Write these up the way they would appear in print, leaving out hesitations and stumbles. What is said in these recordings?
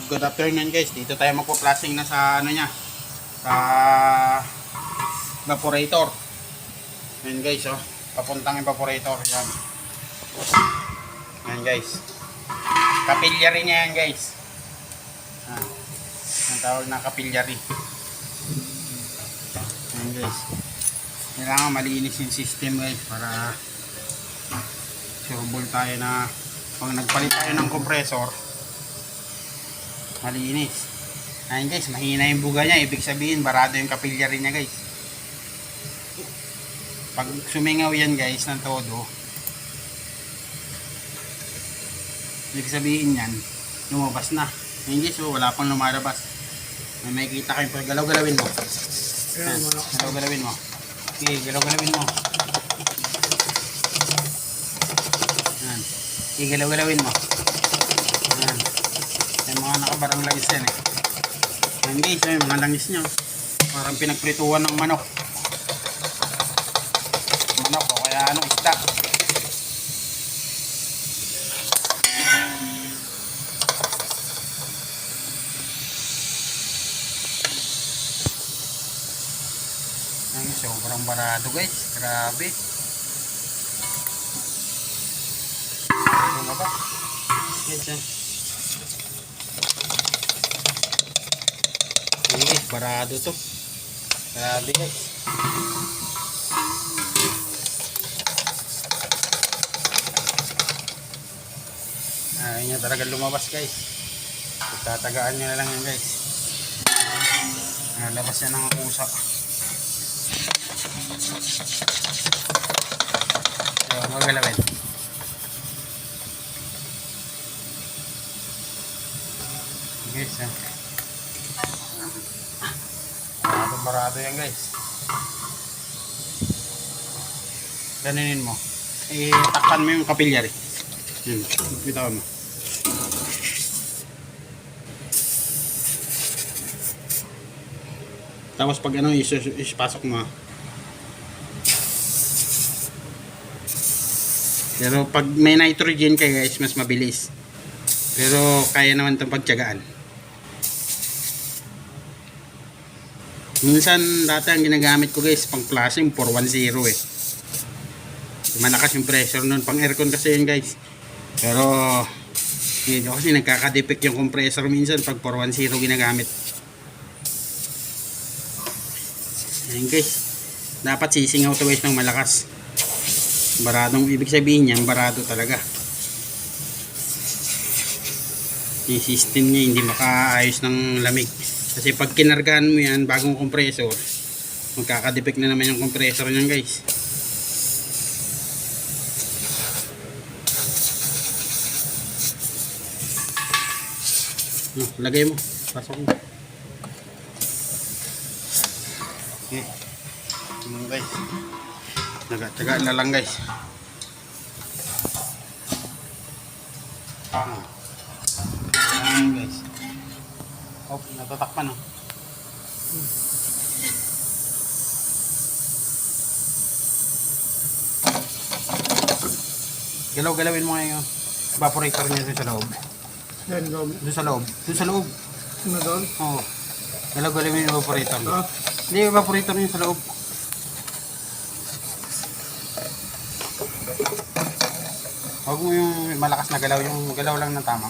Good afternoon guys. Dito tayo magpo-flashing na sa ano niya. Sa evaporator. Ayan guys, oh. Papuntang evaporator yan. Ayan guys. Capillary niya yan guys. Ang tawag na capillary. Ayan guys. Kailangan malinis yung system guys para sureball tayo na pag nagpalit tayo ng compressor malinis. Ayan guys, mahina yung buga niya, ibig sabihin barado yung capillary niya guys. Pag sumingaw yan guys ng todo, ibig sabihin yan lumabas na. Ayan guys, oh, wala pang lumalabas. May makikita kayo pag galaw-galawin mo. Ayan, galaw-galawin mo. Okay, galaw-galawin mo. Ayan. Okay, galaw-galawin mo. Ayan. May mga nakabarang langis yan eh. Ayan guys, may mga langis nyo. Parang pinagprituan ng manok. Manok o kaya ano, isda. Ayan, sobrang barado guys. Grabe. Ano ba? Guys, yan. Guys, barado to. Grabe guys. Ayaw niya talaga lumabas guys. Tatagaan niya na lang yan guys. Labas niya ng kusa. So, magalawin. Guys, yan. Barado yan guys. Ganinin mo. Takpan mo yung capillary. Yan. Bitawan mo. Tapos pag ano isipasok mo. Pero pag may nitrogen ka guys, mas mabilis. Pero kaya naman itong pagtiyagaan. Minsan dati ang ginagamit ko guys pang flashing 410 eh. Malakas yung pressure nun, pang aircon kasi yun guys. Pero medyo kasi nagkakadepek yung compressor minsan pag 410 ginagamit. Ayun guys, dapat sisingaw to guys ng malakas. Baradong ibig sabihin niyan, barado talaga. Yung system niya hindi makaayos ng lamig. Kasi pag kinargahan mo yan, bagong compressor, magkakadepek na naman yung compressor niyan guys. Lagay mo, pasok mo. Okay. Guys, nagataga na lang guys. Guys. Oh, natatakpan oh. Galaw-galawin mo ngayon yung evaporator niya doon sa loob. Doon sa loob. Doon sa loob. Ano doon? Oo. Galaw-galawin yung evaporator niya. Hindi yung evaporator niya sa loob. Huwag mo yung malakas na galaw. Yung galaw lang ng tama.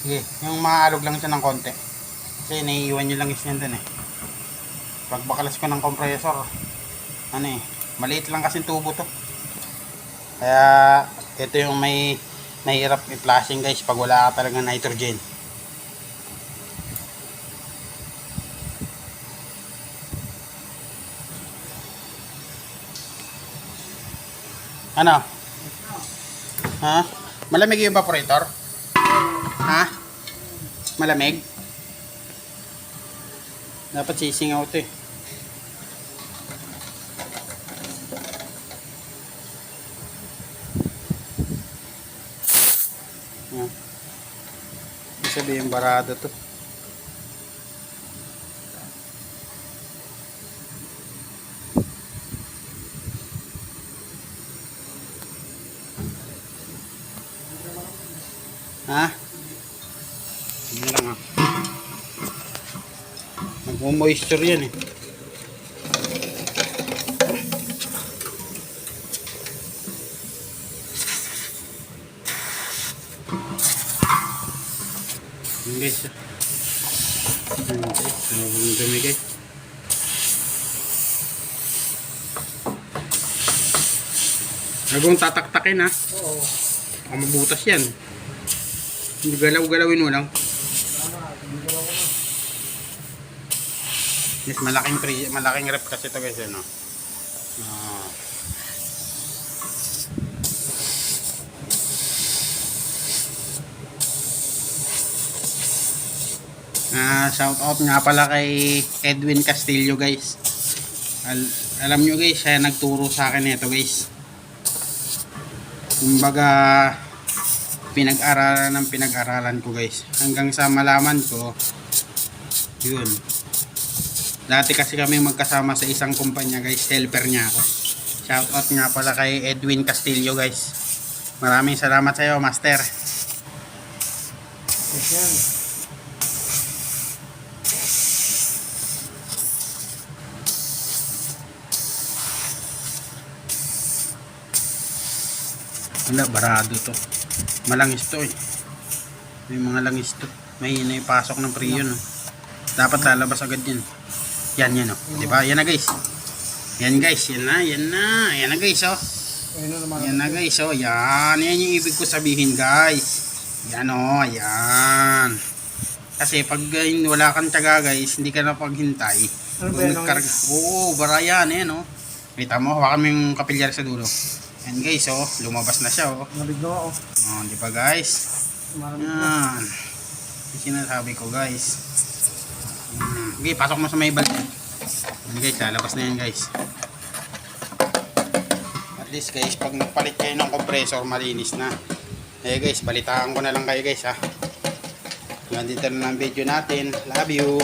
Sige. Yung maalog lang siya ng konti. Kasi naiiwan nyo lang isyan dun eh. Pag bakalas ko ng compressor, ano eh, maliit lang kasi tubo to. Kaya ito yung may nahirap i-flashing guys pag wala ka talaga nitrogen. Ano? Ha? Malamig yung evaporator? Ha? Malamig? Dapat sisingaw ito eh. Ibig sabihin barado to. Ha? Yan lang ah. Nagmo-moisture yan eh. Yan guys. Yan guys. Ang dumi guys. Nagong tatak-takin ha. Oo. Ang mabutas yan. Hindi galaw-galawin mo lang. Yes, malaking rep kasi ito guys, ano. Shout out nga pala kay Edwin Castillo guys. Alam nyo guys, siya nagturo sa akin ito guys. Kumbaga pinag-aralan ko guys. Hanggang sa malaman ko, yun. Dati kasi kami magkasama sa isang kumpanya guys, helper niya ako. Shout out nga pala kay Edwin Castillo guys. Maraming salamat sa iyo, master. Yes, yan. Wala, barado to. Malangis to eh. May mga langis to. May naipasok ng priyon. Oh. Dapat lalabas agad yun. Yan oh. Diba? Yan na guys. Yan guys. Yan na. Yan na guys oh. Yan na guys oh. Yan. Yan yung ibig ko sabihin guys. Yan oh. Yan. Kasi pag wala kang tiyaga guys, hindi ka na paghintay. Ano ba yan? Oo, bara yan eh no. Kita mo, hawakan mo yung kapilyar sa dulo. Yan guys oh, lumabas na siya oh. Malig na ako. Oh, di ba guys? Yan. Yung sinasabi ko guys. Okay, pasok mo sa may balik. Yan guys, lalabas na yan guys. At least guys, pag nagpalit kayo ng compressor, malinis na. Eh guys, balitaan ko na lang kayo guys ha. Yan dito na ang video natin. Love you.